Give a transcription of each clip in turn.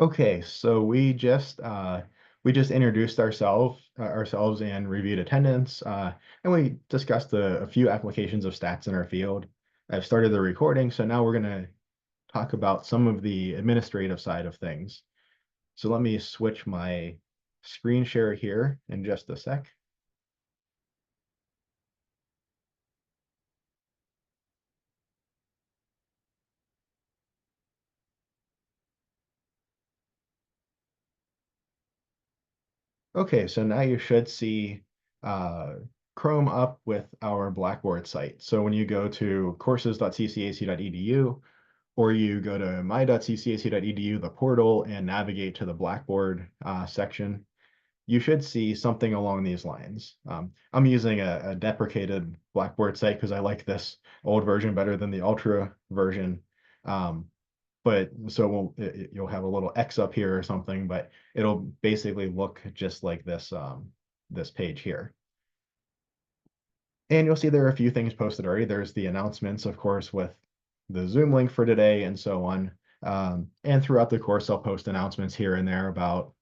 Okay, so we just introduced ourselves and reviewed attendance, and we discussed a few applications of stats in our field. I've started the recording, so now we're going to talk about some of the administrative side of things. So let me switch my screen share here in just a sec. Okay, so now you should see uh, Chrome up with our Blackboard site. So when you go to courses.ccac.edu, or you go to my.ccac.edu, the portal, and navigate to the Blackboard section, you should see something along these lines. I'm using a deprecated Blackboard site because I like this old version better than the Ultra version. Um, but so you'll have a little X up here or something, but it'll basically look just like this page here. And you'll see there are a few things posted already. There's the announcements, of course, with the Zoom link for today and so on. And throughout the course, I'll post announcements here and there about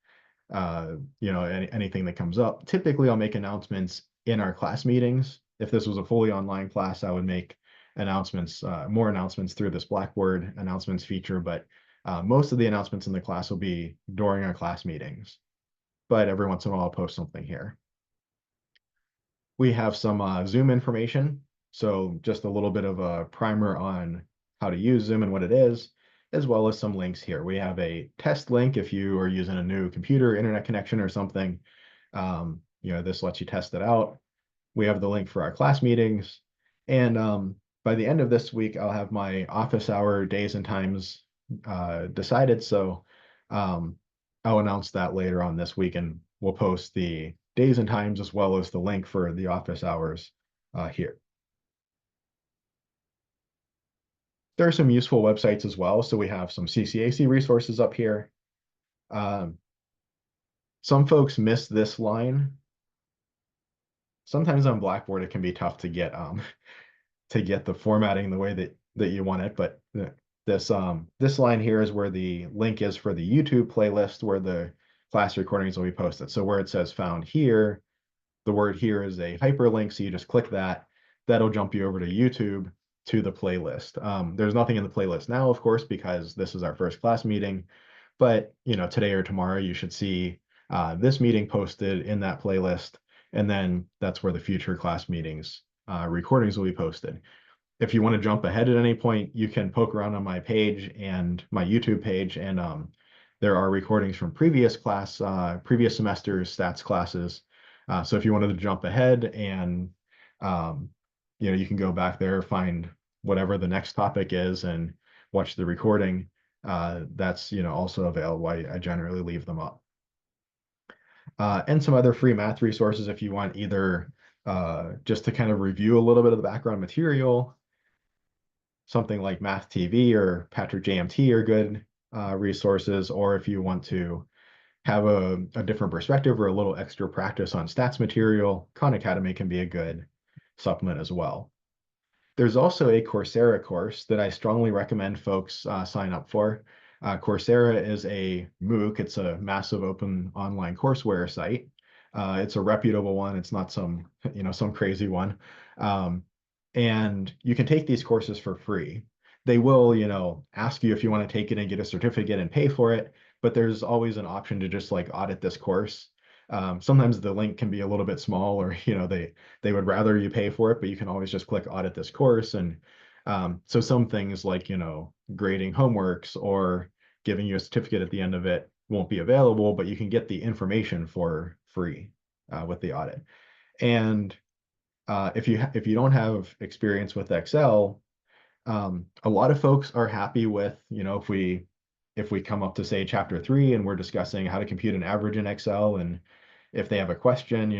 anything that comes up. Typically, I'll make announcements in our class meetings. If this was a fully online class, I would make announcements, more announcements through this Blackboard announcements feature, but most of the announcements in the class will be during our class meetings. But every once in a while, I'll post something here. We have some Zoom information. So just a little bit of a primer on how to use Zoom and what it is, as well as some links here. We have a test link if you are using a new computer, internet connection or something. This lets you test it out. We have the link for our class meetings. And by the end of this week, I'll have my office hour days and times decided. So I'll announce that later on this week, and we'll post the days and times as well as the link for the office hours here. There are some useful websites as well. So we have some CCAC resources up here. Some folks miss this line. Sometimes on Blackboard, it can be tough to get the formatting the way that you want it. But this line here is where the link is for the YouTube playlist where the class recordings will be posted. So where it says found here, the word here is a hyperlink. So you just click that. That'll jump you over to YouTube to the playlist. There's nothing in the playlist now, of course, because this is our first class meeting. But today or tomorrow, you should see this meeting posted in that playlist. And then that's where the future class meetings recordings will be posted. If you want to jump ahead at any point, you can poke around on my page and my YouTube page, and there are recordings from previous semesters stats classes. So if you wanted to jump ahead and you can go back there, find whatever the next topic is, and watch the recording. That's also available. I generally leave them up. And some other free math resources if you want either just to kind of review a little bit of the background material. Something like Math TV or Patrick JMT are good resources, or if you want to have a different perspective or a little extra practice on stats material, Khan Academy can be a good supplement as well. There's also a Coursera course that I strongly recommend folks sign up for. Coursera is a MOOC. It's a massive open online courseware site. It's a reputable one. It's not some crazy one. And you can take these courses for free. They will, ask you if you want to take it and get a certificate and pay for it, but there's always an option to just like audit this course. Sometimes the link can be a little bit small, or they would rather you pay for it, but you can always just click audit this course. And so some things like grading homeworks or giving you a certificate at the end of it won't be available, but you can get the information for free with the audit. And if you don't have experience with Excel, a lot of folks are happy with if we come up to say chapter 3 and we're discussing how to compute an average in Excel, and if they have a question,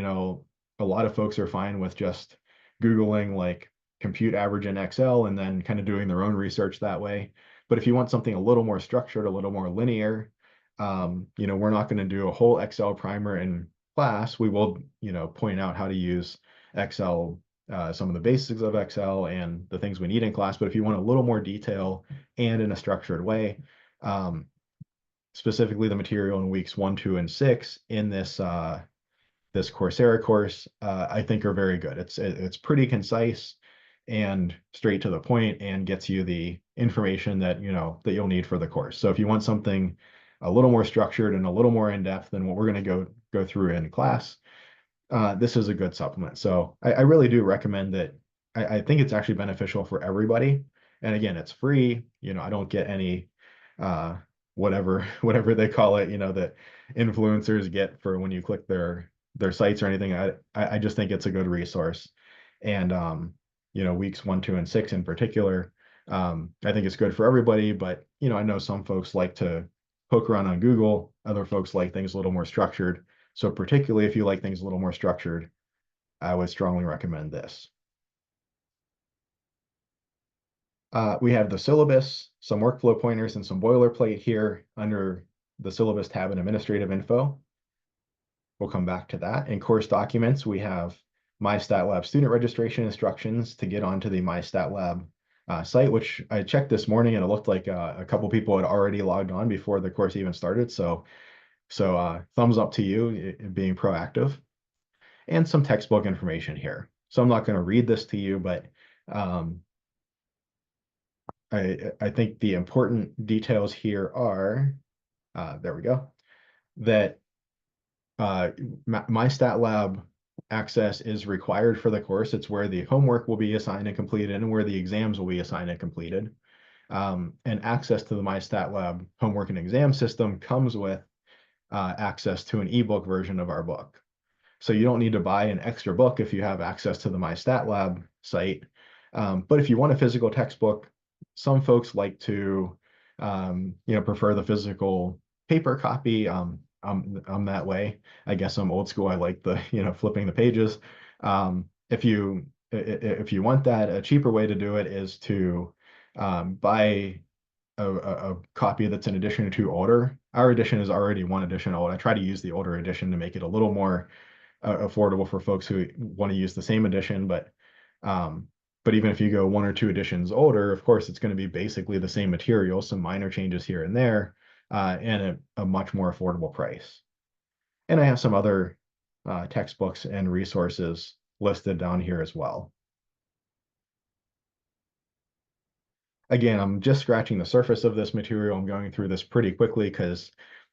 a lot of folks are fine with just Googling like compute average in Excel and then kind of doing their own research that way. But if you want something a little more structured, a little more linear, we're not going to do a whole Excel primer in class. We will, point out how to use Excel, some of the basics of Excel and the things we need in class. But if you want a little more detail and in a structured way, specifically the material in weeks 1, 2, and 6 in this Coursera course, I think are very good. It's pretty concise and straight to the point and gets you the information that that you'll need for the course. So if you want something a little more structured and a little more in depth than what we're going to go through in class, this is a good supplement. So I really do recommend that. I think it's actually beneficial for everybody. And again, it's free. I don't get any uh, whatever they call it, that influencers get for when you click their sites or anything. I just think it's a good resource. And weeks 1, 2, and 6 in particular, I think it's good for everybody. But I know some folks like to poke around on Google. Other folks like things a little more structured. So particularly if you like things a little more structured, I would strongly recommend this. We have the syllabus, some workflow pointers, and some boilerplate here under the syllabus tab in administrative info. We'll come back to that. In course documents, we have MyStatLab student registration instructions to get onto the MyStatLab site, which I checked this morning and it looked like a couple people had already logged on before the course even started. So thumbs up to you being proactive. And some textbook information here. So I'm not going to read this to you, but I think the important details here are, there we go, that MyStatLab access is required for the course. It's where the homework will be assigned and completed and where the exams will be assigned and completed. And access to the MyStatLab homework and exam system comes with access to an ebook version of our book. So you don't need to buy an extra book if you have access to the MyStatLab site. But if you want a physical textbook, some folks like to, prefer the physical paper copy. I'm that way. I guess I'm old school. I like the, flipping the pages. If you want that, a cheaper way to do it is to buy a copy that's an edition or two older. Our edition is already one edition old. I try to use the older edition to make it a little more affordable for folks who want to use the same edition. But even if you go 1 or 2 editions older, of course, it's going to be basically the same material, some minor changes here and there, and a much more affordable price. And I have some other textbooks and resources listed down here as well. Again, I'm just scratching the surface of this material. I'm going through this pretty quickly because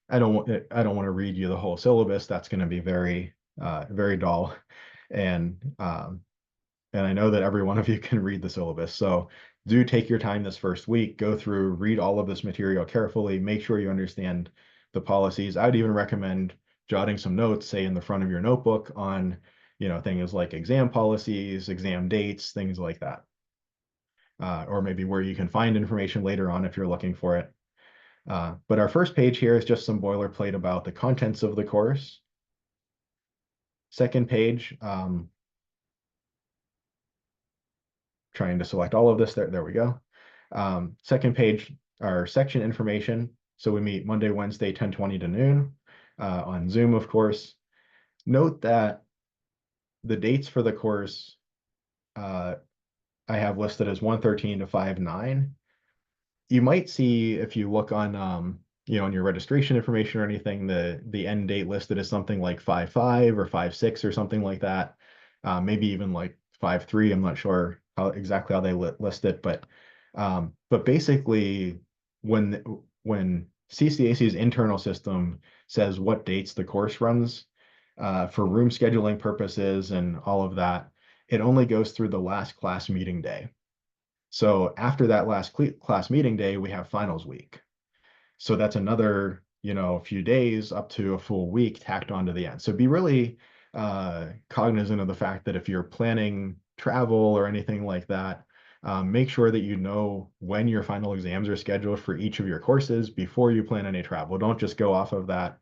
I don't want to read you the whole syllabus. That's going to be very very dull, and I know that every one of you can read the syllabus. So do take your time this first week, go through, read all of this material carefully, make sure you understand the policies. I would even recommend jotting some notes, say in the front of your notebook on, things like exam policies, exam dates, things like that. Or maybe where you can find information later on if you're looking for it. But our first page here is just some boilerplate about the contents of the course. Second page, trying to select all of this. There we go. Second page, our section information. So we meet Monday, Wednesday, 10:20 to noon on Zoom, of course. Note that the dates for the course I have listed as 1/13 to 5/9. You might see if you look on on your registration information or anything, the end date listed as something like 5/5 or 5/6 or something like that. Maybe even like 5/3. I'm not sure exactly how they list it, but basically when CCAC's internal system says what dates the course runs for room scheduling purposes and all of that, it only goes through the last class meeting day. So after that last class meeting day, we have finals week. So that's another, few days up to a full week tacked onto the end. So be really cognizant of the fact that if you're planning travel or anything like that, make sure that you know when your final exams are scheduled for each of your courses before you plan any travel. Don't just go off of that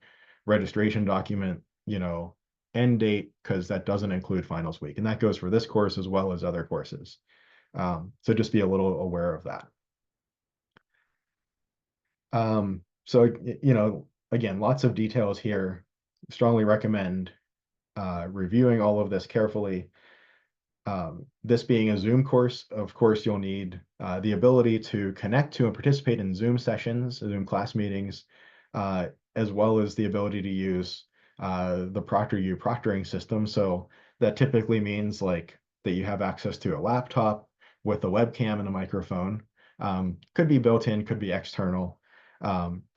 registration document, end date, because that doesn't include finals week. And that goes for this course as well as other courses. So just be a little aware of that. So, again, lots of details here. Strongly recommend reviewing all of this carefully. This being a Zoom course, of course, you'll need the ability to connect to and participate in Zoom sessions, Zoom class meetings. uh, as well as the ability to use the ProctorU proctoring system. So that typically means like that you have access to a laptop with a webcam and a microphone. Could be built in, could be external.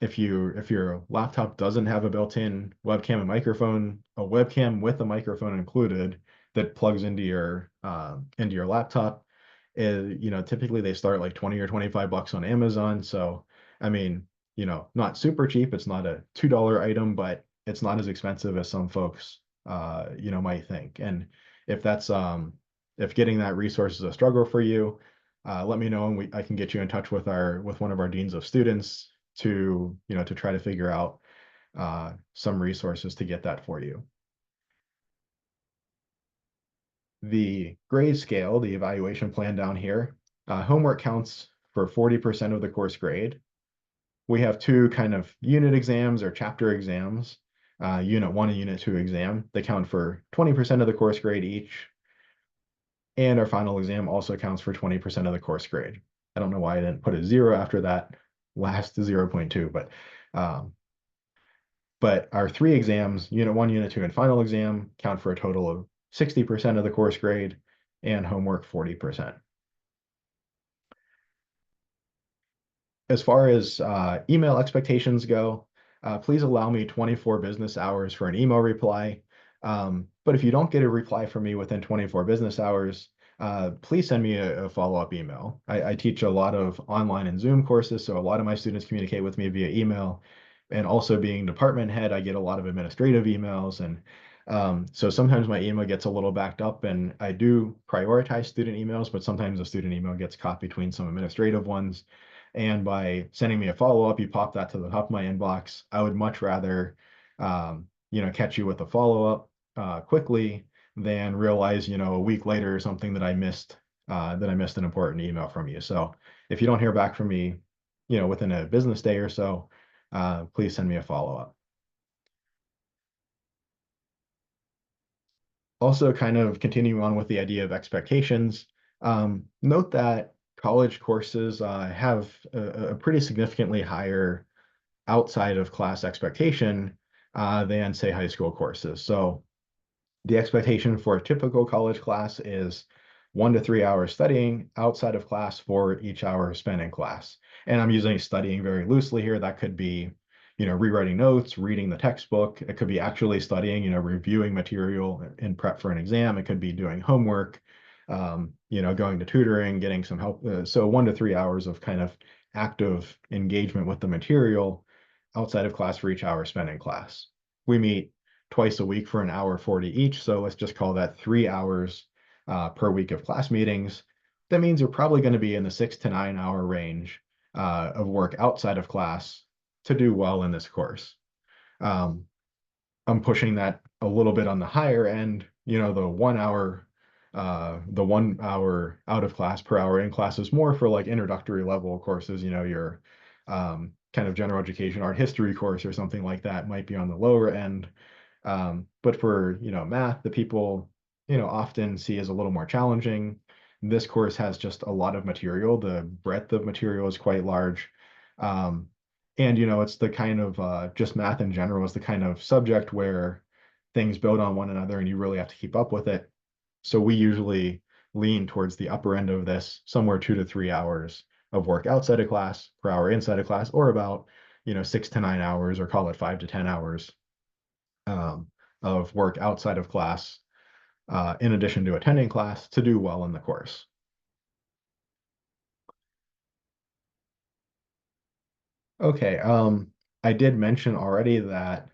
If your laptop doesn't have a built-in webcam and microphone, a webcam with a microphone included that plugs into your laptop, typically they start like 20 or 25 bucks on Amazon. So, I mean, not super cheap. It's not a $2 item, but it's not as expensive as some folks, might think. And if that's if getting that resource is a struggle for you, let me know and I can get you in touch with one of our deans of students to try to figure out some resources to get that for you. The grade scale, the evaluation plan down here, homework counts for 40% of the course grade. We have two kind of unit exams or chapter exams, unit 1 and unit 2 exam. They count for 20% of the course grade each. And our final exam also counts for 20% of the course grade. I don't know why I didn't put a 0 after that last 0.2, um, but our three exams, unit 1, unit 2, and final exam, count for a total of 60% of the course grade and homework 40%. As far as email expectations go, please allow me 24 business hours for an email reply. But if you don't get a reply from me within 24 business hours, please send me a follow-up email. I teach a lot of online and Zoom courses, so a lot of my students communicate with me via email. And also being department head, I get a lot of administrative emails. And so sometimes my email gets a little backed up, and I do prioritize student emails, but sometimes a student email gets caught between some administrative ones. And by sending me a follow-up, you pop that to the top of my inbox. I would much rather, catch you with a follow-up quickly than realize, a week later or something that I missed an important email from you. So if you don't hear back from me, within a business day or so, please send me a follow-up. Also, kind of continuing on with the idea of expectations, note that college courses have a pretty significantly higher outside of class expectation than, say, high school courses. So the expectation for a typical college class is 1 to 3 hours studying outside of class for each hour spent in class. And I'm using studying very loosely here. That could be, rewriting notes, reading the textbook. It could be actually studying, reviewing material in prep for an exam. It could be doing homework, going to tutoring, getting some help. So 1 to 3 hours of kind of active engagement with the material outside of class for each hour spent in class. We meet twice a week for an hour 40 each. So let's just call that 3 hours per week of class meetings. That means you're probably going to be in the 6 to 9 hour range of work outside of class to do well in this course. I'm pushing that a little bit on the higher end, the 1 hour out of class per hour in class is more for like introductory level courses, your kind of general education art history course or something like that might be on the lower end. But for, math that people, often see as a little more challenging, this course has just a lot of material. The breadth of material is quite large. And, it's the kind of, just math in general is the kind of subject where things build on one another and you really have to keep up with it. So we usually lean towards the upper end of this, somewhere 2 to 3 hours of work outside of class per hour inside of class, or about, 6 to 9 hours, or call it 5 to 10 hours of work outside of class, in addition to attending class to do well in the course. Okay, I did mention already that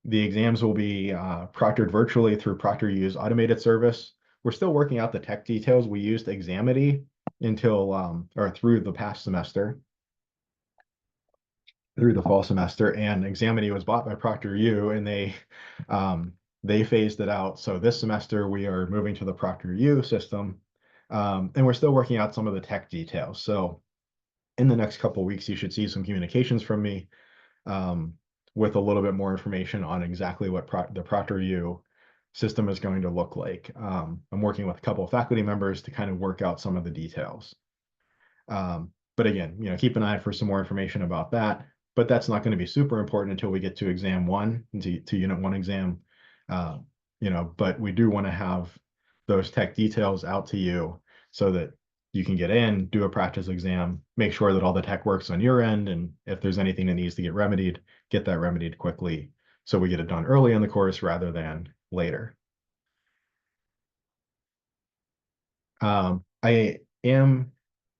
the exams will be proctored virtually through ProctorU's automated service. We're still working out the tech details. We used Examity or through the past semester, through the fall semester, and Examity was bought by ProctorU, and they phased it out. So this semester we are moving to the ProctorU system, and we're still working out some of the tech details. So in the next couple of weeks, you should see some communications from me with a little bit more information on exactly what the ProctorU system is going to look like. I'm working with a couple of faculty members to kind of work out some of the details. But again, keep an eye for some more information about that. but that's not going to be super important until we get to exam one, to unit one exam. Uh, but we do want to have those tech details out to you so that you can get in, do a practice exam, make sure that all the tech works on your end, and if there's anything that needs to get remedied, get that remedied quickly so we get it done early in the course rather than later. I am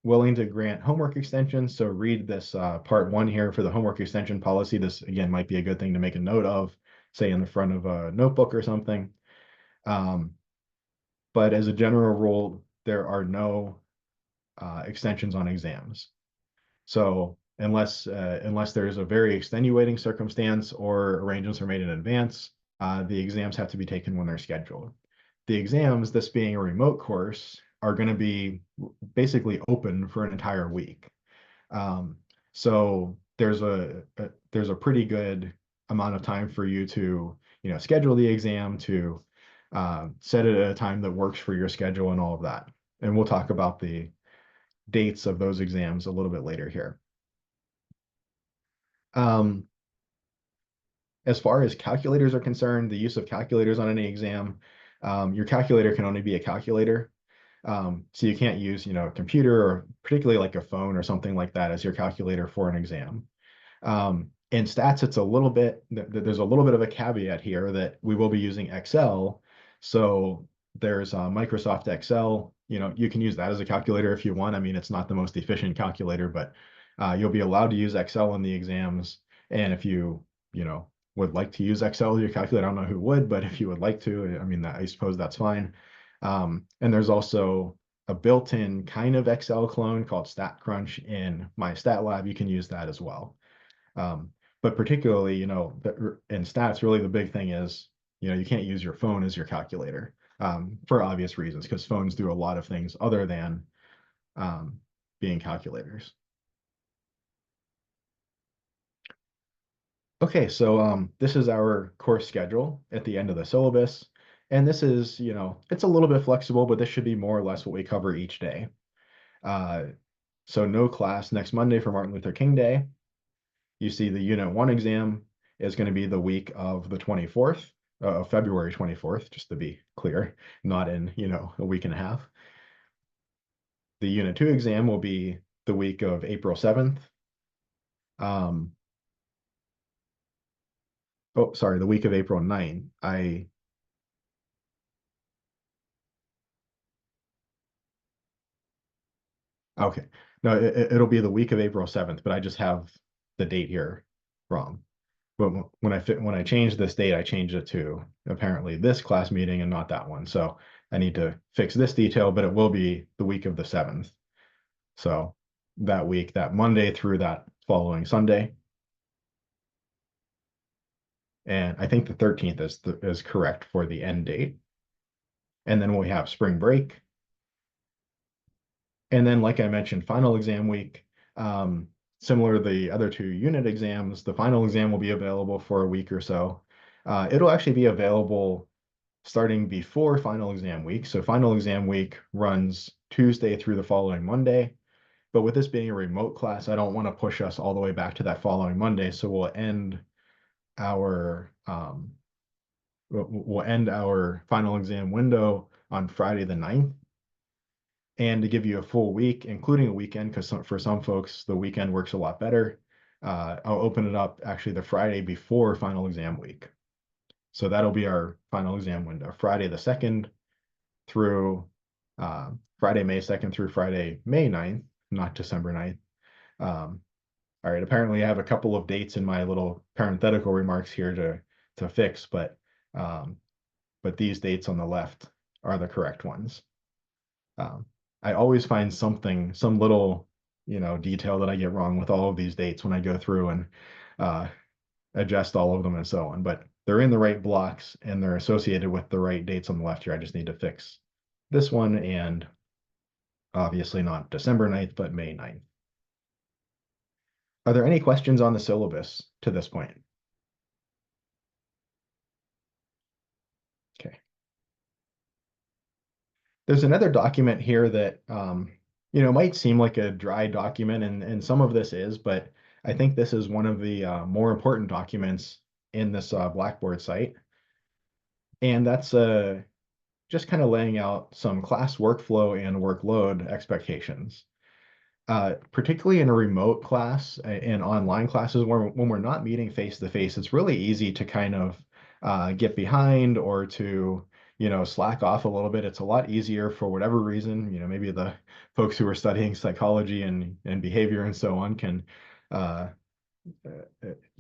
willing to grant homework extensions, so read this part one here for the homework extension policy. This, again, might be a good thing to make a note of, say in the front of a notebook or something. Um, but as a general rule, there are no extensions on exams. So unless there's a very extenuating circumstance or arrangements are made in advance, the exams have to be taken when they're scheduled. The exams, this being a remote course, are going to be basically open for an entire week. Um, so there's a pretty good amount of time for you to schedule the exam, to set it at a time that works for your schedule and all of that. And we'll talk about the dates of those exams a little bit later here. Um, as far as calculators are concerned, the use of calculators on any exam, your calculator can only be a calculator. So you can't use, a computer or particularly like a phone or something like that as your calculator for an exam. In stats, it's a little bit, there's a little bit of a caveat here that we will be using Excel. So there's Microsoft Excel. You can use that as a calculator if you want. I mean, it's not the most efficient calculator, but you'll be allowed to use Excel in the exams. And if you know, would like to use Excel as your calculator, I don't know who would, but if you would like to, I mean, I suppose that's fine. And there's also a built-in kind of Excel clone called StatCrunch in my stat lab. You can use that as well. Um, but particularly, in stats, really the big thing is, you can't use your phone as your calculator for obvious reasons, because phones do a lot of things other than being calculators. Okay, so this is our course schedule at the end of the syllabus. And this is, it's a little bit flexible, but this should be more or less what we cover each day. Uh, so no class next Monday for Martin Luther King Day. You see the Unit 1 exam is going to be the week of the 24th, February 24th, just to be clear, not in, a week and a half. The Unit 2 exam will be the week of April 7th. Um, oh, sorry, the week of April 9th. Okay. No, it'll be the week of April 7th, but I just have the date here wrong. But when I changed this date, I changed it to apparently this class meeting and not that one. So I need to fix this detail, but it will be the week of the 7th. So that week, that Monday through that following Sunday. And I think the 13th is correct for the end date. And then we have spring break. And then, like I mentioned, final exam week. Similar to the other two unit exams, the final exam will be available for a week or so. It'll actually be available starting before final exam week. So final exam week runs Tuesday through the following Monday. But with this being a remote class, I don't want to push us all the way back to that following Monday. So our we'll end our final exam window on Friday the 9th. And to give you a full week, including a weekend, because for some folks, the weekend works a lot better, I'll open it up actually the Friday before final exam week. So that'll be our final exam window, Friday the 2nd through Friday, May 2nd through Friday, May 9th, not December 9th. All right, apparently I have a couple of dates in my little parenthetical remarks here to fix, but these dates on the left are the correct ones. I always find some little, detail that I get wrong with all of these dates when I go through and uh, adjust all of them and so on. But they're in the right blocks and they're associated with the right dates on the left here. I just need to fix this one and obviously not December 9th, but May 9th. Are there any questions on the syllabus to this point? Okay. There's another document here that might seem like a dry document, and some of this is, but I think this is one of the more important documents in this Blackboard site. And that's just kind of laying out some class workflow and workload expectations. Particularly in a remote class and online classes where when we're not meeting face to face, it's really easy to kind of get behind or to, slack off a little bit. It's a lot easier for whatever reason, maybe the folks who are studying psychology and behavior and so on uh,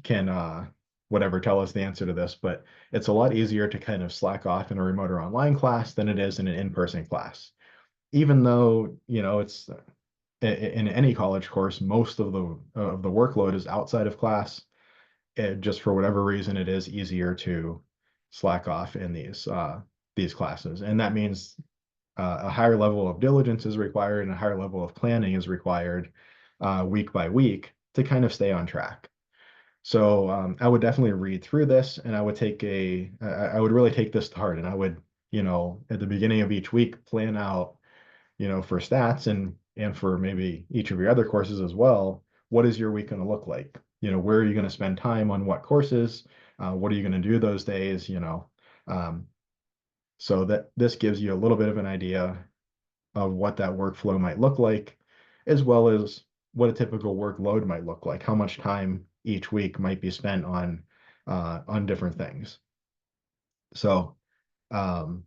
can whatever tell us the answer to this, but it's a lot easier to kind of slack off in a remote or online class than it is in an in-person class. Even though, it's in any college course, most of the workload is outside of class. Just for whatever reason, it is easier to slack off in these classes, and that means a higher level of diligence is required and a higher level of planning is required week by week to kind of stay on track. So I would definitely read through this, and I would really take this to heart, and I would, at the beginning of each week, plan out, for stats and for maybe each of your other courses as well, what is your week going to look like? Where are you going to spend time on what courses? What are you going to do those days? Um, so that this gives you a little bit of an idea of what that workflow might look like, as well as what a typical workload might look like, how much time each week might be spent on different things. So um,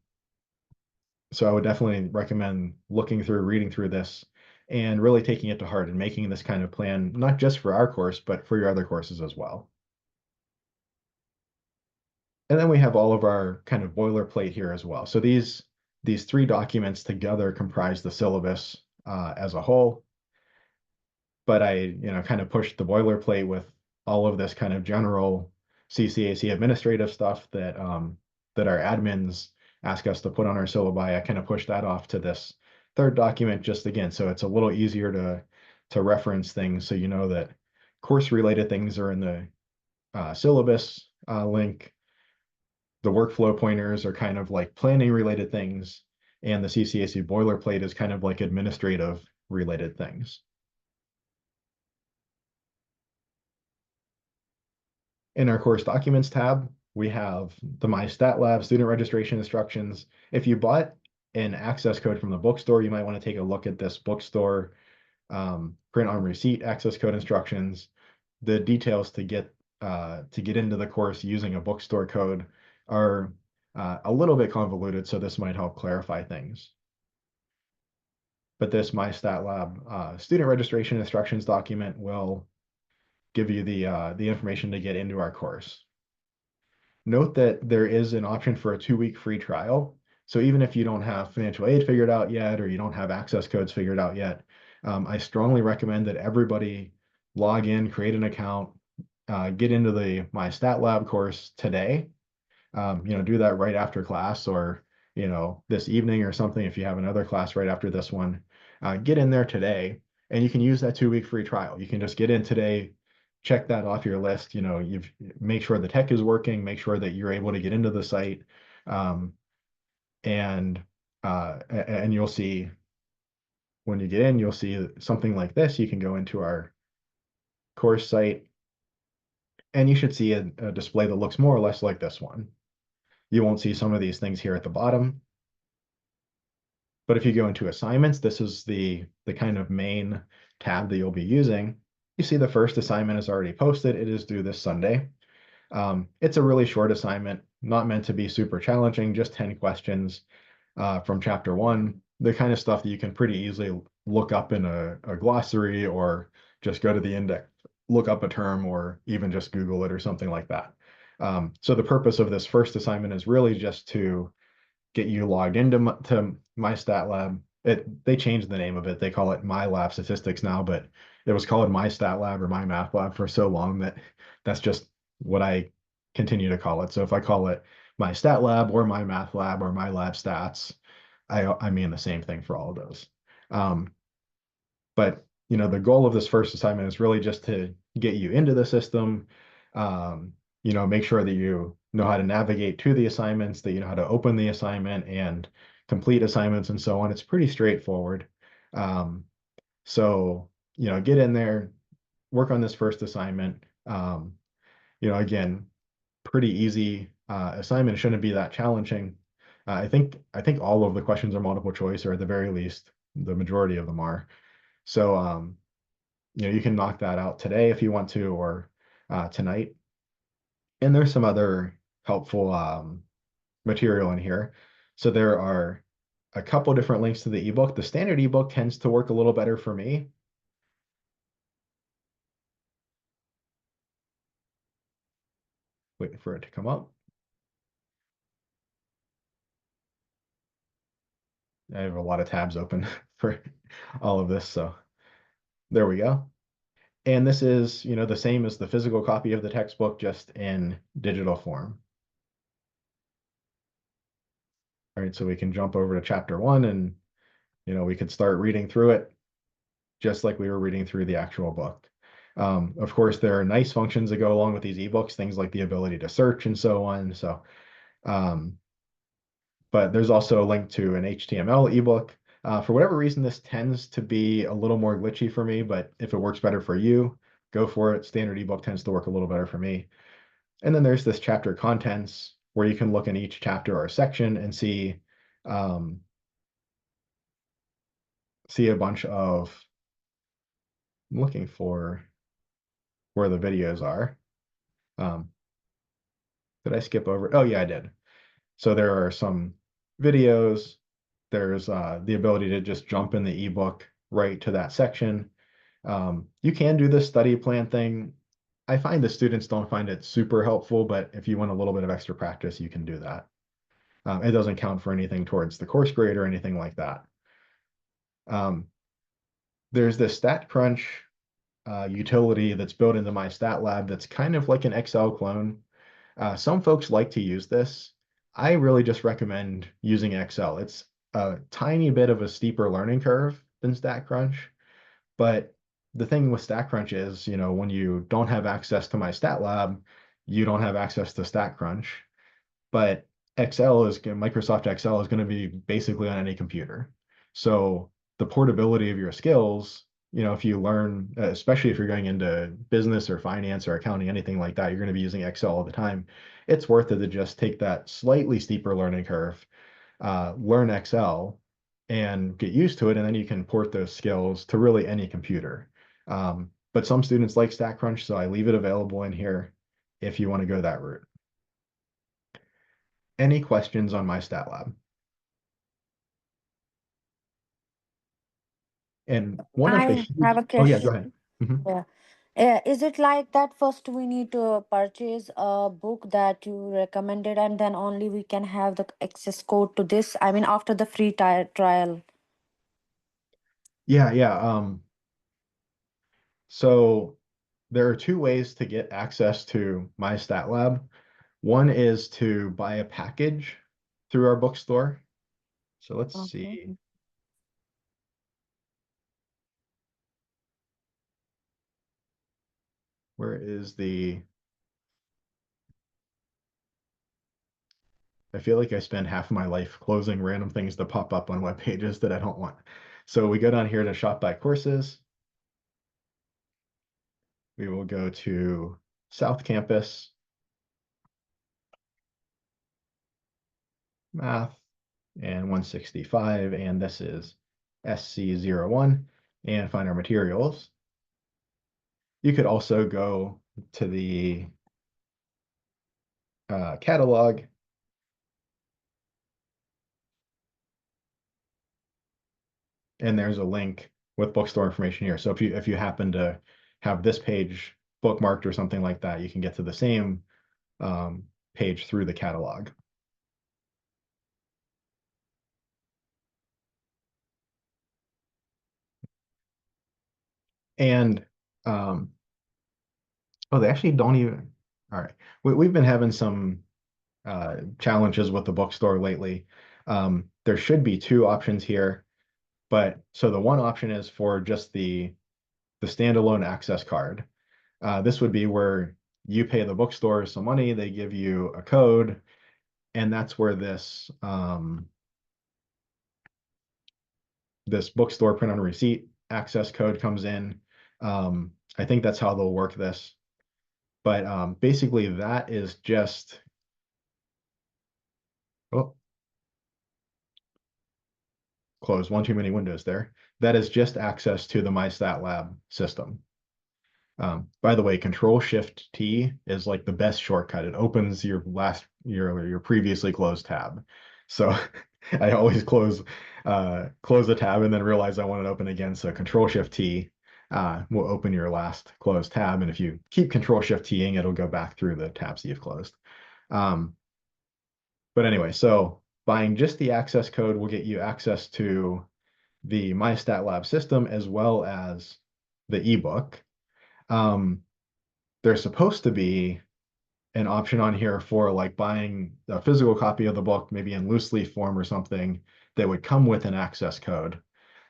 so I would definitely recommend looking through, reading through this, and really taking it to heart and making this kind of plan, not just for our course, but for your other courses as well. And then we have all of our kind of boilerplate here as well. So these three documents together comprise the syllabus as a whole. But I, kind of pushed the boilerplate with all of this kind of general CCAC administrative stuff that our admins ask us to put on our syllabi. I kind of pushed that off to this third document just again, so it's a little easier to reference things, so you know that course related things are in the syllabus link. The workflow pointers are kind of like planning related things, and the CCAC boilerplate is kind of like administrative related things. In our course documents tab, we have the My Stat Lab student registration instructions. If you bought an access code from the bookstore, you might want to take a look at this bookstore print on receipt access code instructions. The details to get into the course using a bookstore code are a little bit convoluted, so this might help clarify things. But this My Stat Lab student registration instructions document will give you the information to get into our course. Note that there is an option for a 2-week free trial. So even if you don't have financial aid figured out yet, or you don't have access codes figured out yet, I strongly recommend that everybody log in, create an account, get into the My Stat Lab course today. Do that right after class, or, this evening or something if you have another class right after this one. Get in there today, and you can use that 2-week free trial. You can just get in today, check that off your list. You've make sure the tech is working, make sure that you're able to get into the site, um, and you'll see when you get in, you'll see something like this. You can go into our course site, and you should see a display that looks more or less like this one. You won't see some of these things here at the bottom. But if you go into assignments, this is the kind of main tab that you'll be using. You see the first assignment is already posted. It is due this Sunday. It's a really short assignment, not meant to be super challenging, just 10 questions from chapter 1, the kind of stuff that you can pretty easily look up in a glossary, or just go to the index, look up a term, or even just Google it or something like that. So the purpose of this first assignment is really just to get you logged into my stat lab. They changed the name of it. They call it My Lab Statistics now, but it was called My Stat Lab or My Math Lab for so long that that's just what I continue to call it. So if I call it My Stat Lab or My Math Lab or My Lab Stats, I mean the same thing for all of those. But the goal of this first assignment is really just to get you into the system, make sure that you know how to navigate to the assignments, that you know how to open the assignment and complete assignments and so on. It's pretty straightforward. So, get in there, work on this first assignment. Again, pretty easy assignment. It shouldn't be that challenging. I think all of the questions are multiple choice, or at the very least, the majority of them are. So you can knock that out today if you want to, or tonight. And there's some other helpful material in here. So there are a couple different links to the ebook. The standard ebook tends to work a little better for me. Waiting for it to come up. I have a lot of tabs open for all of this, so there we go. And this is, the same as the physical copy of the textbook, just in digital form. All right, so we can jump over to chapter 1 and, we could start reading through it just like we were reading through the actual book. Of course, there are nice functions that go along with these ebooks, things like the ability to search and so on. So, but there's also a link to an HTML ebook. For whatever reason, this tends to be a little more glitchy for me, but if it works better for you, go for it. Standard ebook tends to work a little better for me. And then there's this chapter contents where you can look in each chapter or section and see a bunch of, I'm looking for where the videos are. Did I skip over? Oh yeah, I did. So there are some videos. There's the ability to just jump in the ebook right to that section. You can do this study plan thing. I find the students don't find it super helpful, but if you want a little bit of extra practice, you can do that. It doesn't count for anything towards the course grade or anything like that. There's this StatCrunch utility that's built into my stat lab that's kind of like an Excel clone. Some folks like to use this. I really just recommend using Excel. It's a tiny bit of a steeper learning curve than StatCrunch, but the thing with StatCrunch is, when you don't have access to my stat lab, you don't have access to StatCrunch. But Microsoft Excel is going to be basically on any computer. So the portability of your skills, if you learn, especially if you're going into business or finance or accounting, anything like that, you're going to be using Excel all the time. It's worth it to just take that slightly steeper learning curve, learn Excel and get used to it. And then you can port those skills to really any computer. But some students like StatCrunch, so I leave it available in here if you want to go that route. Any questions on my stat lab? And one of the I have huge, a oh yeah, go question. ahead. Mhm. Yeah. Is it like that first we need to purchase a book that you recommended and then only we can have the access code to this? I mean, after the free trial. Yeah, yeah. So there are two ways to get access to my stat lab. One is to buy a package through our bookstore. So let's Okay. see, where is I feel like I spend half of my life closing random things that pop up on web pages that I don't want. So we go down here to shop by courses. We will go to South Campus, Math, and 165, and this is SC01, and find our materials. You could also go to the catalog, and there's a link with bookstore information here. So if you happen to have this page bookmarked or something like that, you can get to the same page through the catalog. And oh, they actually don't even. All right, we've been having some challenges with the bookstore lately. There should be two options here, but so the one option is for just the standalone access card. This would be where you pay the bookstore some money, they give you a code, and that's where this bookstore print on receipt access code comes in. I think that's how they'll work this. But basically, that is just, oh, close one too many windows there. That is just access to the MyStatLab system. By the way, Control Shift T is like the best shortcut. It opens your previously closed tab. So I always close the tab and then realize I want it open again. So Control Shift T will open your last closed tab. And if you keep Control Shift T'ing, it'll go back through the tabs that you've closed. Um, but anyway, so buying just the access code will get you access to the MyStatLab system as well as the ebook. Um, there's supposed to be an option on here for like buying a physical copy of the book, maybe in loose leaf form or something that would come with an access code.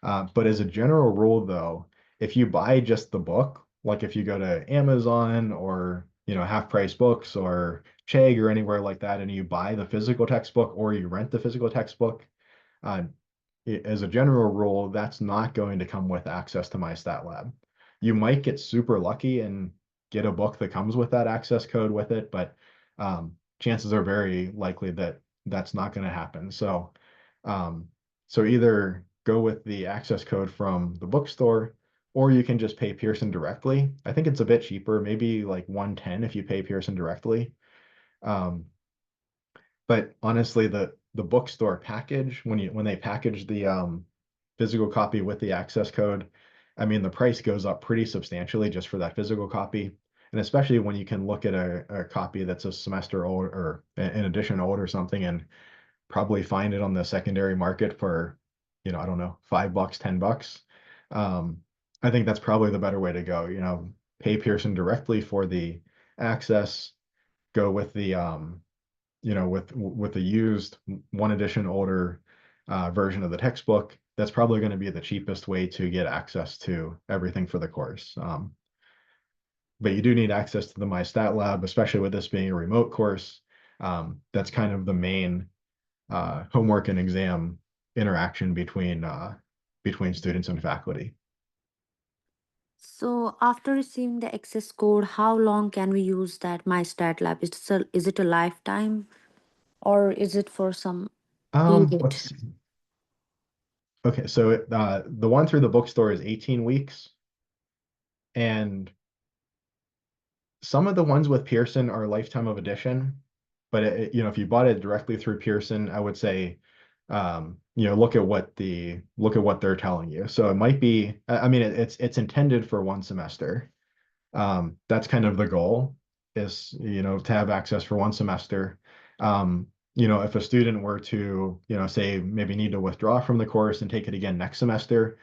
But as a general rule, though, if you buy just the book, like if you go to Amazon or Half Price Books or Chegg or anywhere like that, and you buy the physical textbook or you rent the physical textbook, uh, as a general rule, that's not going to come with access to MyStatLab. You might get super lucky and get a book that comes with that access code with it, but chances are very likely that that's not going to happen. Um, so either go with the access code from the bookstore, or you can just pay Pearson directly. I think it's a bit cheaper, maybe like 110 if you pay Pearson directly. Um, but honestly, the bookstore package, when they package the physical copy with the access code, I mean the price goes up pretty substantially just for that physical copy. And especially when you can look at a copy that's a semester old or an edition old or something and probably find it on the secondary market for, I don't know, $5, $10. Um, I think that's probably the better way to go. Pay Pearson directly for the access, go with the with the used one edition older version of the textbook. That's probably going to be the cheapest way to get access to everything for the course. But you do need access to the MyStatLab, especially with this being a remote course. That's kind of the main homework and exam interaction between students and faculty. So after receiving the access code, how long can we use that My Stat Lab? Is it a lifetime or is it for some period? Let's see. Okay, so the one through the bookstore is 18 weeks, and some of the ones with Pearson are lifetime of edition, but if you bought it directly through Pearson, I would say, look at what they're telling you. So it might be, I mean, it's intended for one semester. That's kind of the goal is, to have access for one semester. If a student were to, say maybe need to withdraw from the course and take it again next semester,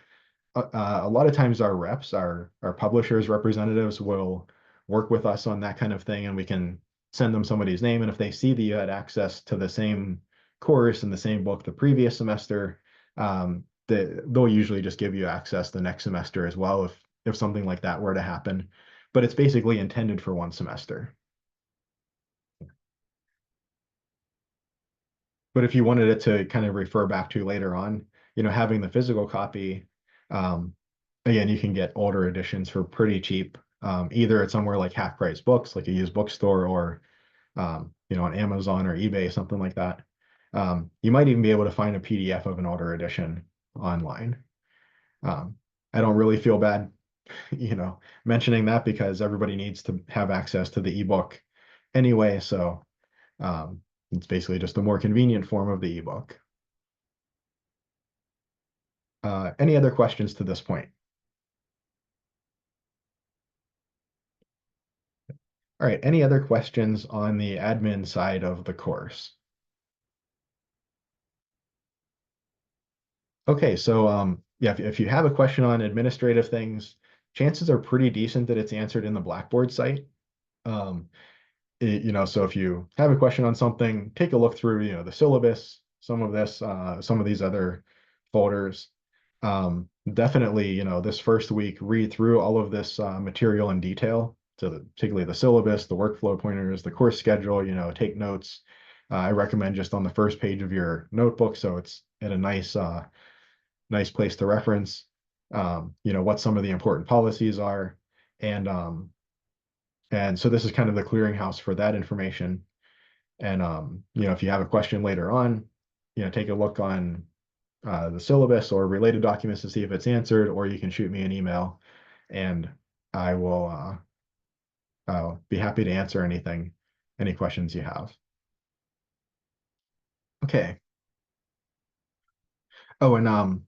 a lot of times our reps, our publishers representatives will work with us on that kind of thing, and we can send them somebody's name. And if they see that you had access to the same course and the same book the previous semester, they'll usually just give you access the next semester as well if something like that were to happen. But it's basically intended for one semester. But if you wanted it to kind of refer back to later on, having the physical copy, um, again, you can get older editions for pretty cheap. Either at somewhere like Half Price Books, like a used bookstore, or on Amazon or eBay, something like that. You might even be able to find a PDF of an older edition online. Um, I don't really feel bad, mentioning that because everybody needs to have access to the ebook anyway. So um, it's basically just a more convenient form of the ebook. Any other questions to this point? All right, any other questions on the admin side of the course? Okay, so yeah, if you have a question on administrative things, chances are pretty decent that it's answered in the Blackboard site. Um, so if you have a question on something, take a look through, the syllabus, some of these other folders. Definitely, this first week, read through all of this material in detail, particularly the syllabus, the workflow pointers, the course schedule, take notes. I recommend just on the first page of your notebook, so it's at a nice place to reference, what some of the important policies are. And so this is kind of the clearinghouse for that information. And if you have a question later on, take a look on the syllabus or related documents to see if it's answered, or you can shoot me an email and I will I'll be happy to answer any questions you have. Okay. Oh, and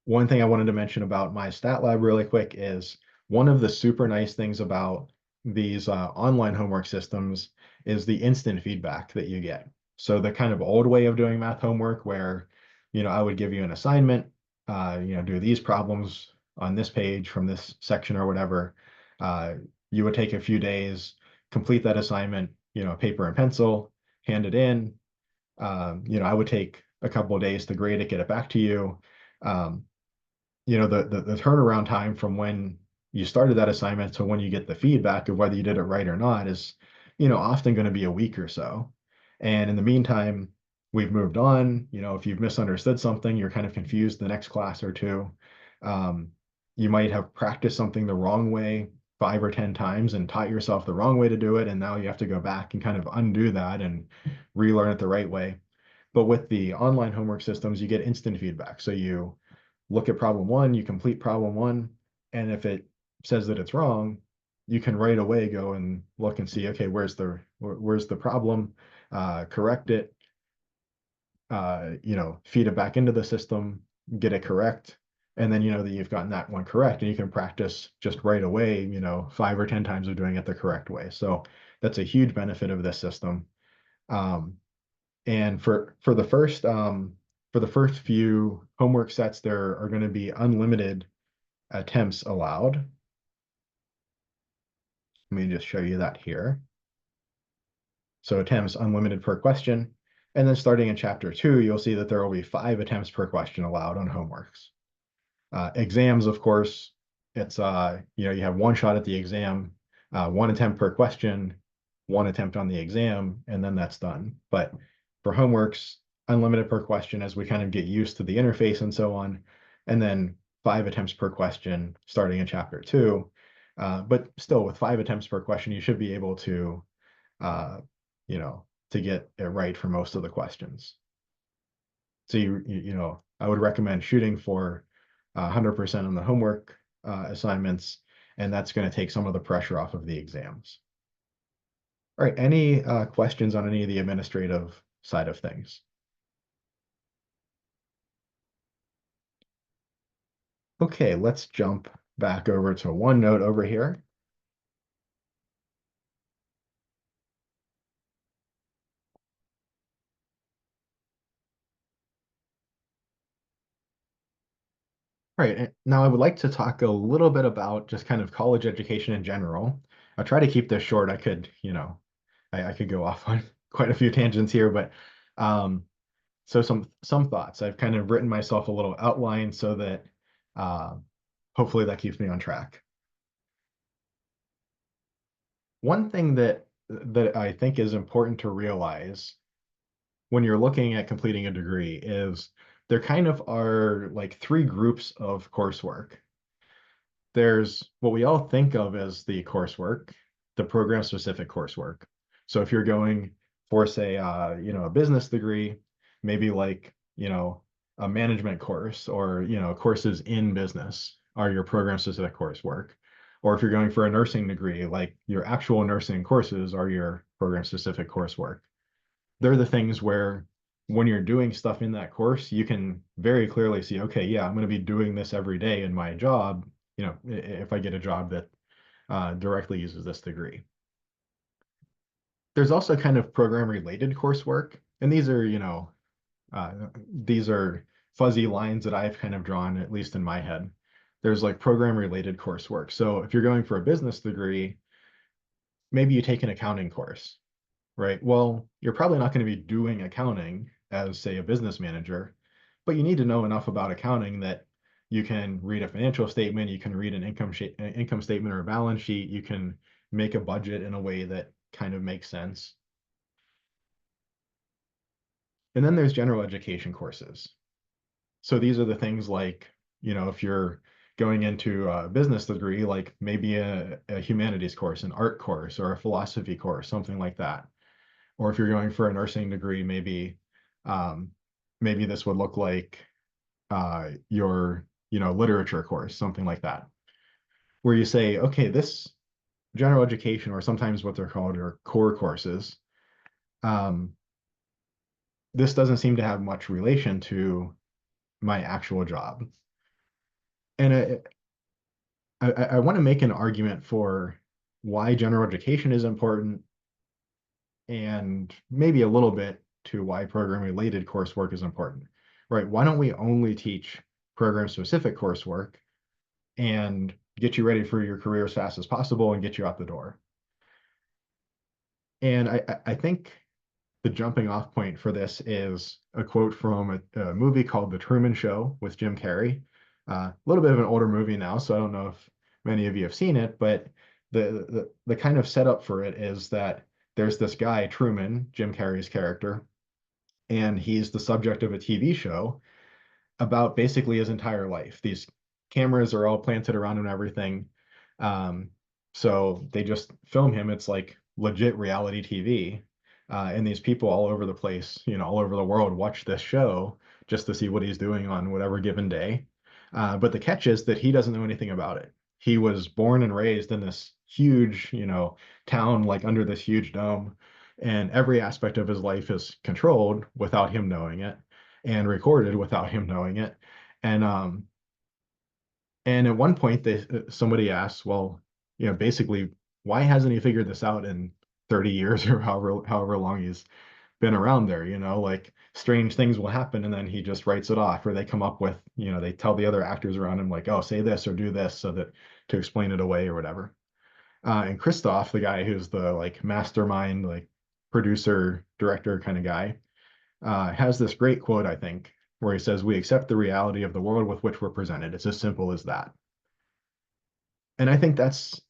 one thing I wanted to mention about my stat lab really quick is one of the super nice things about these online homework systems is the instant feedback that you get. So the kind of old way of doing math homework where, I would give you an assignment, do these problems on this page from this section or whatever. Uh, you would take a few days, complete that assignment, paper and pencil, hand it in. I would take a couple of days to grade it, get it back to you. Um, the turnaround time from when you started that assignment to when you get the feedback of whether you did it right or not is, often going to be a week or so. And in the meantime, we've moved on. If you've misunderstood something, you're kind of confused the next class or two. Um, you might have practiced something the wrong way 5 or 10 times and taught yourself the wrong way to do it. And now you have to go back and kind of undo that and relearn it the right way. But with the online homework systems, you get instant feedback. So you look at problem one, you complete problem one, and if it says that it's wrong, you can right away go and look and see, okay, where's the problem, correct it, feed it back into the system, get it correct, and then you know that you've gotten that one correct, and you can practice just right away, 5 or 10 times of doing it the correct way. So that's a huge benefit of this system. Um, and for the first few homework sets, there are going to be unlimited attempts allowed. Let me just show you that here. So attempts unlimited per question. And then starting in chapter 2, you'll see that there will be 5 attempts per question allowed on homeworks. Exams, of course, it's you have one shot at the exam, one attempt per question, one attempt on the exam, and then that's done. But for homeworks, unlimited per question as we kind of get used to the interface and so on, and then 5 attempts per question starting in chapter 2. But still, with 5 attempts per question, you should be able to, uh, to get it right for most of the questions. So I would recommend shooting for 100% on the homework assignments, and that's going to take some of the pressure off of the exams. All right, any questions on any of the administrative side of things? Okay, let's jump back over to OneNote over here. All right, now I would like to talk a little bit about just kind of college education in general. I'll try to keep this short. I could, I could go off on quite a few tangents here, but um, so some thoughts. I've kind of written myself a little outline so that uh, hopefully that keeps me on track. One thing that I think is important to realize when you're looking at completing a degree is there kind of are like 3 groups of coursework. There's what we all think of as the coursework, the program specific coursework. So if you're going for, say, a business degree, maybe like, a management course or, courses in business are your program specific coursework. Or if you're going for a nursing degree, like your actual nursing courses are your program specific coursework. They're the things where when you're doing stuff in that course, you can very clearly see, okay, yeah, I'm going to be doing this every day in my job, if I get a job that directly uses this degree. There's also kind of program related coursework, and these are fuzzy lines that I've kind of drawn, at least in my head. There's like program related coursework. So if you're going for a business degree, maybe you take an accounting course. Right. Well, you're probably not going to be doing accounting as, say, a business manager, but you need to know enough about accounting that you can read a financial statement, you can read an income statement or a balance sheet, you can make a budget in a way that kind of makes sense. And then there's general education courses. So these are the things like, if you're going into a business degree, like maybe a humanities course, an art course, or a philosophy course, something like that. Or if you're going for a nursing degree, um, maybe this would look like your, literature course, something like that, where you say, okay, this general education, or sometimes what they're called are core courses, um, this doesn't seem to have much relation to my actual job. And I want to make an argument for why general education is important, and maybe a little bit to why program related coursework is important, right? Why don't we only teach program specific coursework and get you ready for your career as fast as possible and get you out the door? And I think the jumping off point for this is a quote from a movie called The Truman Show with Jim Carrey. A little bit of an older movie now, so I don't know if many of you have seen it, but the kind of setup for it is that there's this guy, Truman, Jim Carrey's character, and he's the subject of a TV show about basically his entire life. These cameras are all planted around him and everything. Um, so they just film him. It's like legit reality TV. And these people all over the place, all over the world watch this show just to see what he's doing on whatever given day. But the catch is that he doesn't know anything about it. He was born and raised in this huge, town, like under this huge dome, and every aspect of his life is controlled without him knowing it and recorded without him knowing it. And and at one point somebody asks, well, basically, why hasn't he figured this out in 30 years or however long he's been around there? Like strange things will happen and then he just writes it off, or they come up with, they tell the other actors around him like, oh, say this or do this so that to explain it away or whatever. And Christoph, the guy who's the like mastermind, like producer, director kind of guy, has this great quote, I think, where he says, "We accept the reality of the world with which we're presented. It's as simple as that." And I think that's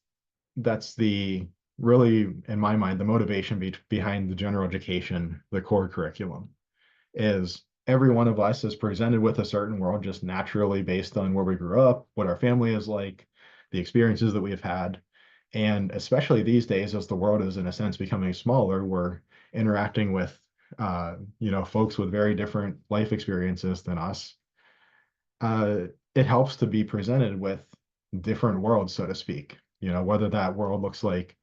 the really, in my mind, the motivation behind the general education, the core curriculum, is every one of us is presented with a certain world just naturally based on where we grew up, what our family is like, the experiences that we've had. And especially these days, as the world is in a sense becoming smaller, we're interacting with folks with very different life experiences than us. It helps to be presented with different worlds, so to speak. Whether that world looks like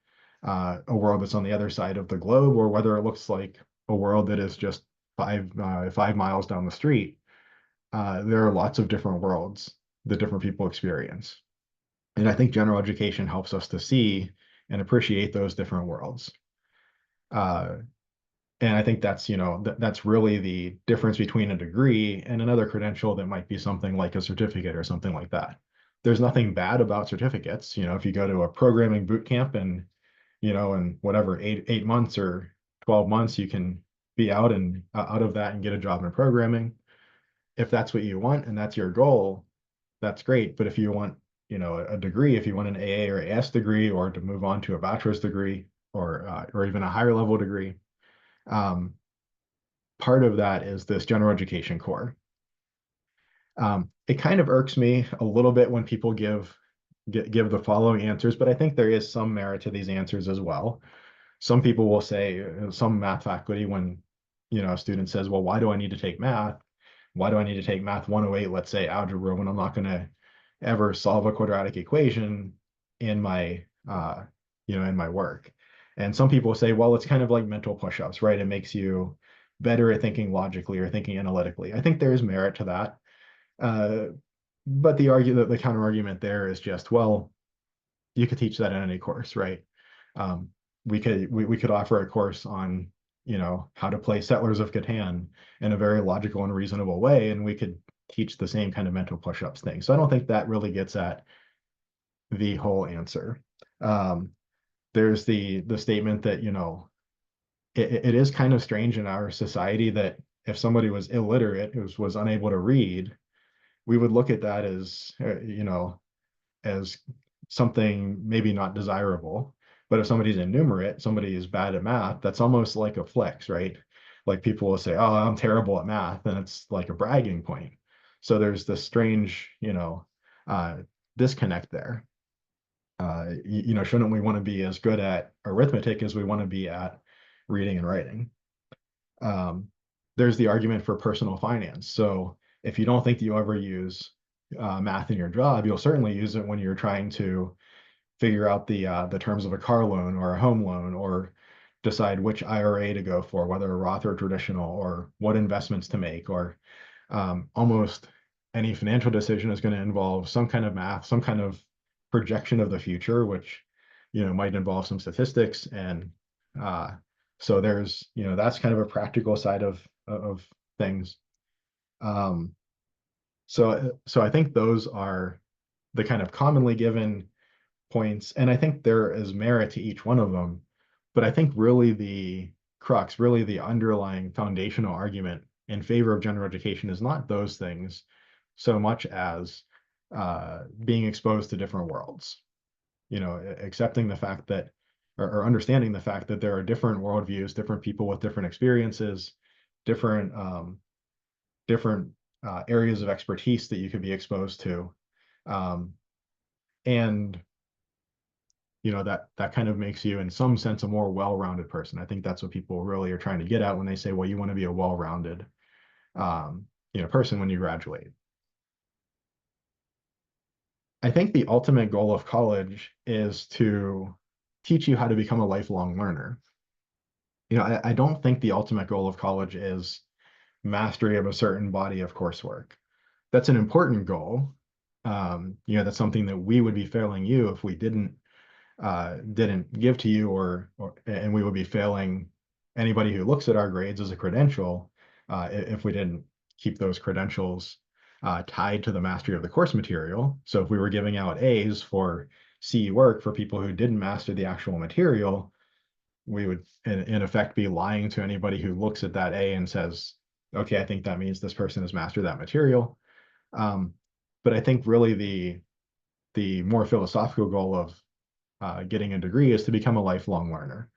a world that's on the other side of the globe, or whether it looks like a world that is just 5 miles down the street. There are lots of different worlds that different people experience. And I think general education helps us to see and appreciate those different worlds. Uh, and I think that's, that's really the difference between a degree and another credential that might be something like a certificate or something like that. There's nothing bad about certificates. If you go to a programming boot camp and, in whatever, 8 months or 12 months, you can be out and out of that and get a job in programming. If that's what you want and that's your goal, that's great. But if you want, a degree, if you want an AA or AS degree, or to move on to a bachelor's degree, or even a higher level degree, um, part of that is this general education core. It kind of irks me a little bit when people give the following answers, but I think there is some merit to these answers as well. Some people will say, some math faculty, when a student says, well, why do I need to take math? Why do I need to take math 108, let's say algebra, when I'm not going to ever solve a quadratic equation in my in my work? And some people say, well, it's kind of like mental push-ups, right? It makes you better at thinking logically or thinking analytically. I think there is merit to that. Uh, but the counter argument there is just, well, you could teach that in any course, right? Um, we could offer a course on, how to play Settlers of Catan in a very logical and reasonable way, and we could teach the same kind of mental push-ups thing. So I don't think that really gets at the whole answer. Um, there's the statement that, it is kind of strange in our society that if somebody was illiterate, was unable to read, we would look at that as, as something maybe not desirable. But if somebody's innumerate, somebody is bad at math, that's almost like a flex, right? Like people will say, oh, I'm terrible at math, and it's like a bragging point. So there's this strange, uh, disconnect there. Shouldn't we want to be as good at arithmetic as we want to be at reading and writing? Um, there's the argument for personal finance. So if you don't think that you'll ever use math in your job, you'll certainly use it when you're trying to figure out the terms of a car loan or a home loan, or decide which IRA to go for, whether a Roth or traditional, or what investments to make, or almost any financial decision is going to involve some kind of math, some kind of projection of the future, which might involve some statistics. And uh, so there's that's kind of a practical side of things. Um, so I think those are the kind of commonly given points, and I think there is merit to each one of them. But I think really the crux, really the underlying foundational argument in favor of general education is not those things so much as being exposed to different worlds. Accepting the fact that, or understanding the fact that there are different worldviews, different people with different experiences, different different areas of expertise that you could be exposed to, um, and that kind of makes you in some sense a more well-rounded person. I think that's what people really are trying to get at when they say, well, you want to be a well-rounded person when you graduate. I think the ultimate goal of college is to teach you how to become a lifelong learner. I don't think the ultimate goal of college is mastery of a certain body of coursework. That's an important goal. That's something that we would be failing you if we didn't give to you, and we would be failing anybody who looks at our grades as a credential if we didn't keep those credentials tied to the mastery of the course material. So if we were giving out A's for CE work for people who didn't master the actual material, we would in effect be lying to anybody who looks at that A and says, okay, I think that means this person has mastered that material. Um, but I think really the more philosophical goal of getting a degree is to become a lifelong learner.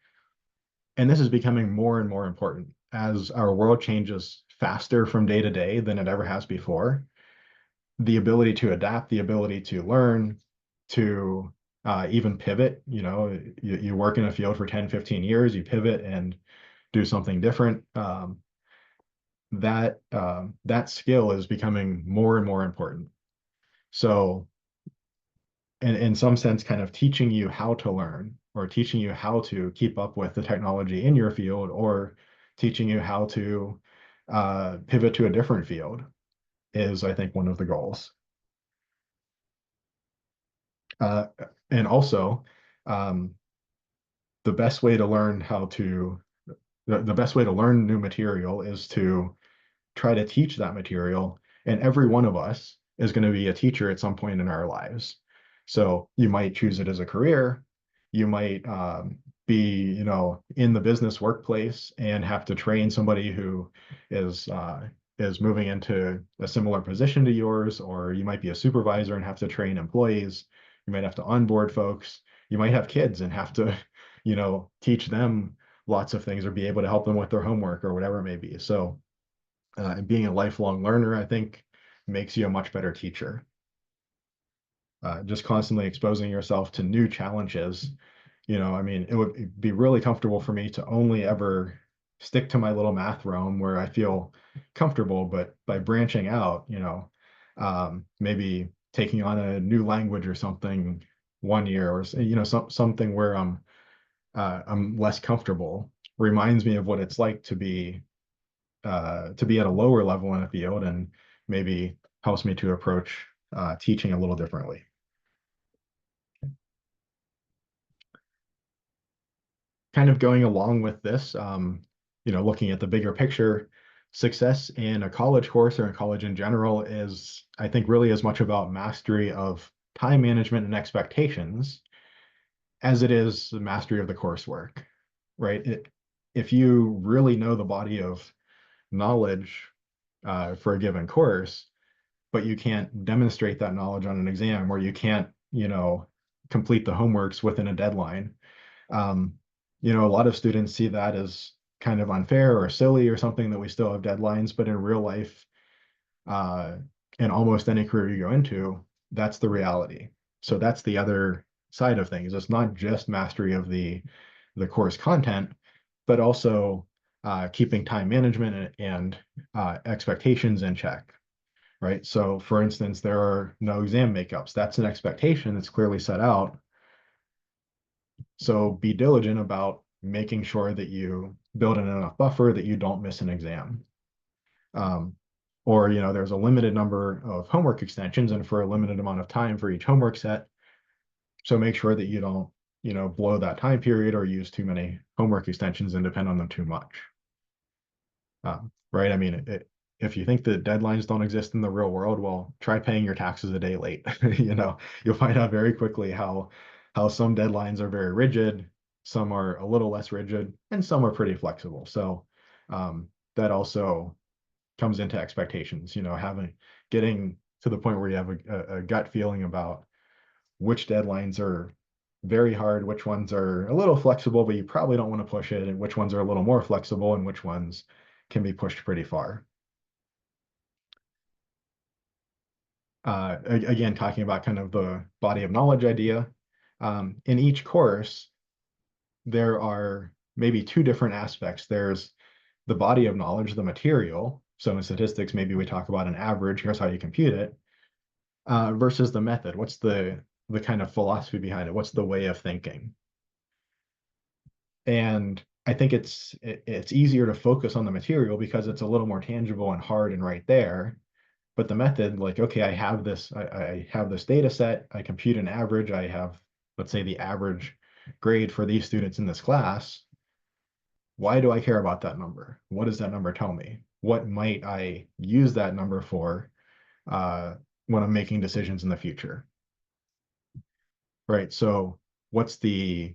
And this is becoming more and more important as our world changes faster from day to day than it ever has before. The ability to adapt, the ability to learn, to even pivot. You work in a field for 10, 15 years, you pivot and do something different. That skill is becoming more and more important. So in some sense, kind of teaching you how to learn, or teaching you how to keep up with the technology in your field, or teaching you how to pivot to a different field is, I think, one of the goals. Uh, and also, um, the best way to learn how to, the best way to learn new material is to try to teach that material. And every one of us is going to be a teacher at some point in our lives. So you might choose it as a career. You might be, in the business workplace and have to train somebody who is is moving into a similar position to yours, or you might be a supervisor and have to train employees. You might have to onboard folks. You might have kids and have to, teach them lots of things, or be able to help them with their homework or whatever it may be. So and being a lifelong learner, I think, makes you a much better teacher. Just constantly exposing yourself to new challenges. I mean, it would be really comfortable for me to only ever stick to my little math realm where I feel comfortable, but by branching out, maybe taking on a new language or something one year, or something where I'm less comfortable, reminds me of what it's like to be at a lower level in a field, and maybe helps me to approach teaching a little differently. Kind of going along with this, looking at the bigger picture, success in a college course or in college in general is, I think, really as much about mastery of time management and expectations as it is the mastery of the coursework, right? If you really know the body of knowledge for a given course, but you can't demonstrate that knowledge on an exam, or you can't, complete the homeworks within a deadline. Um, a lot of students see that as kind of unfair or silly or something, that we still have deadlines, but in real life, uh, in almost any career you go into, That's the reality. So that's the other side of things. It's not just mastery of the course content, but also keeping time management and expectations in check, right? So for instance, there are no exam makeups. That's an expectation that's clearly set out. So be diligent about making sure that you build in enough buffer that you don't miss an exam. Um, or, there's a limited number of homework extensions and for a limited amount of time for each homework set. So make sure that you don't, blow that time period or use too many homework extensions and depend on them too much. Right? I mean, if you think that deadlines don't exist in the real world, well, try paying your taxes a day late. You'll find out very quickly how some deadlines are very rigid, some are a little less rigid, and some are pretty flexible. So that also comes into expectations, getting to the point where you have a gut feeling about which deadlines are very hard, which ones are a little flexible, but you probably don't want to push it, and which ones are a little more flexible, and which ones can be pushed pretty far. Again, talking about kind of the body of knowledge idea, in each course, there are maybe two different aspects. There's the body of knowledge, the material. So in statistics, maybe we talk about an average, here's how you compute it, versus the method. What's the kind of philosophy behind it? What's the way of thinking? And I think it's easier to focus on the material because it's a little more tangible and hard and right there. But the method, like, okay, I have this data set, I compute an average, I have, let's say, the average grade for these students in this class. Why do I care about that number? What does that number tell me? What might I use that number for uh, when I'm making decisions in the future? Right. So what's the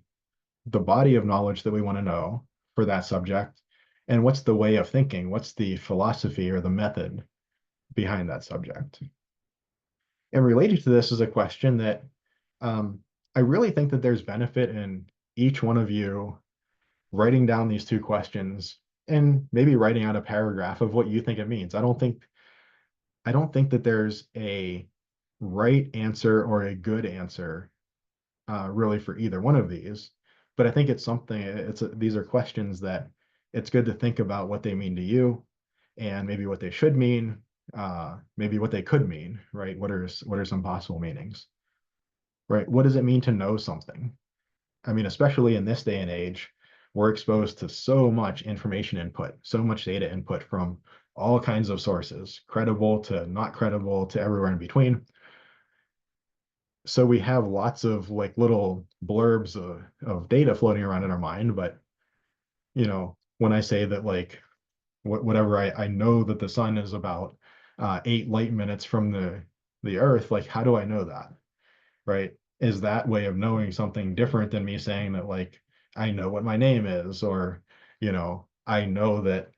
body of knowledge that we want to know for that subject? And what's the way of thinking? What's the philosophy or the method behind that subject? And related to this is a question that um, I really think that there's benefit in each one of you writing down these two questions and maybe writing out a paragraph of what you think it means. I don't think that there's a right answer or a good answer really for either one of these. But I think it's something, these are questions that it's good to think about what they mean to you and maybe what they should mean, maybe what they could mean, right? What are some possible meanings, right? What does it mean to know something? I mean, especially in this day and age, we're exposed to so much information input, so much data input from all kinds of sources, credible to not credible to everywhere in between. So we have lots of like little blurbs of data floating around in our mind, but when I say that like whatever I know that the sun is about 8 light minutes from the earth, like how do I know that? Right? Is that way of knowing something different than me saying that like I know what my name is, or I know that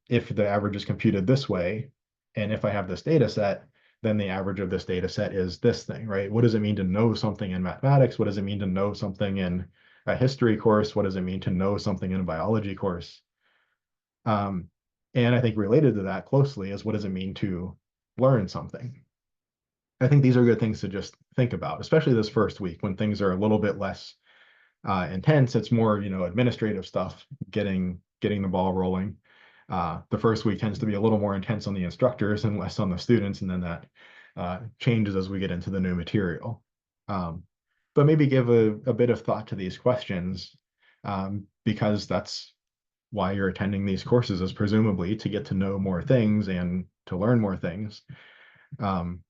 if the average is computed this way, and if I have this data set, then the average of this data set is this thing, right? What does it mean to know something in mathematics? What does it mean to know something in a history course? What does it mean to know something in a biology course? Um, and I think related to that closely is what does it mean to learn something? I think these are good things to just think about, especially this first week when things are a little bit less intense. It's more, administrative stuff, getting the ball rolling. The first week tends to be a little more intense on the instructors and less on the students, and then that changes as we get into the new material. Um, but maybe give a bit of thought to these questions because that's why you're attending these courses is presumably to get to know more things and to learn more things. Um,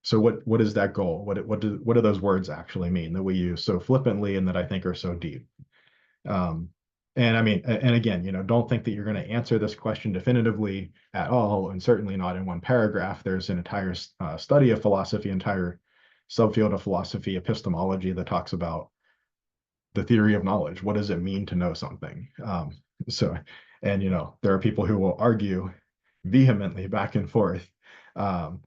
so what is that goal? What do those words actually mean that we use so flippantly and that I think are so deep? Um, and I mean, and again, don't think that you're going to answer this question definitively at all, and certainly not in one paragraph. There's an entire study of philosophy, entire subfield of philosophy, epistemology that talks about the theory of knowledge. What does it mean to know something? So, and there are people who will argue vehemently back and forth um,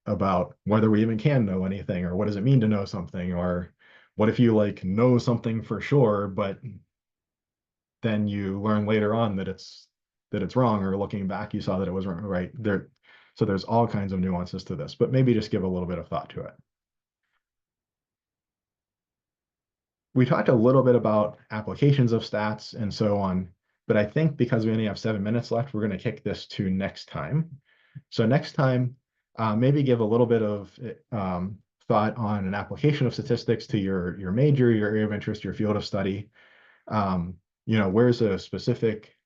about whether we even can know anything, or what does it mean to know something, or what if you like know something for sure, but then you learn later on that it's wrong, or looking back you saw that it was wrong, right there. So there's all kinds of nuances to this, but maybe just give a little bit of thought to it. We talked a little bit about applications of stats and so on, but I think because we only have 7 minutes left, we're going to kick this to next time. So next time, maybe give a little bit of thought on an application of statistics to your major, your area of interest, your field of study. Where's a specific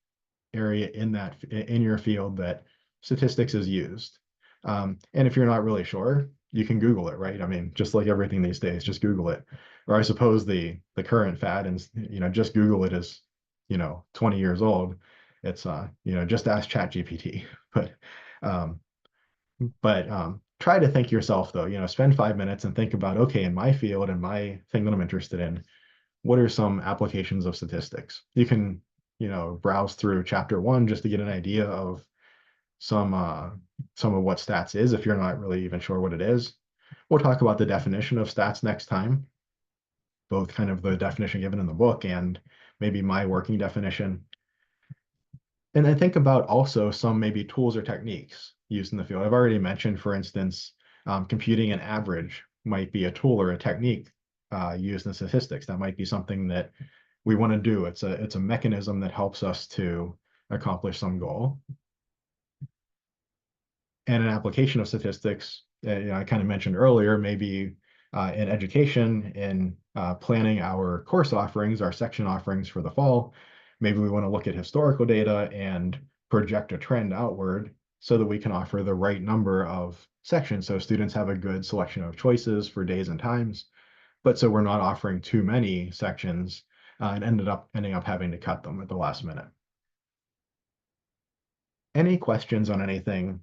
area in your field that statistics is used. And if you're not really sure, you can Google it, right? I mean, just like everything these days, just Google it. Or I suppose the current fad and just Google it is 20 years old. It's just ask ChatGPT. But um, try to think yourself though, spend 5 minutes and think about, okay, in my field and my thing that I'm interested in, what are some applications of statistics? You can, browse through chapter 1 just to get an idea of some of what stats is if you're not really even sure what it is. We'll talk about the definition of stats next time, both kind of the definition given in the book and maybe my working definition. And then think about also some maybe tools or techniques used in the field. I've already mentioned, for instance, computing an average might be a tool or a technique used in statistics. That might be something that we want to do. It's a mechanism that helps us to accomplish some goal. And an application of statistics, I kind of mentioned earlier, maybe in education, in planning our course offerings, our section offerings for the fall, maybe we want to look at historical data and project a trend outward so that we can offer the right number of sections so students have a good selection of choices for days and times. But so we're not offering too many sections and ending up having to cut them at the last minute. Any questions on anything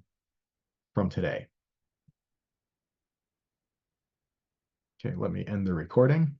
from today? Okay, let me end the recording.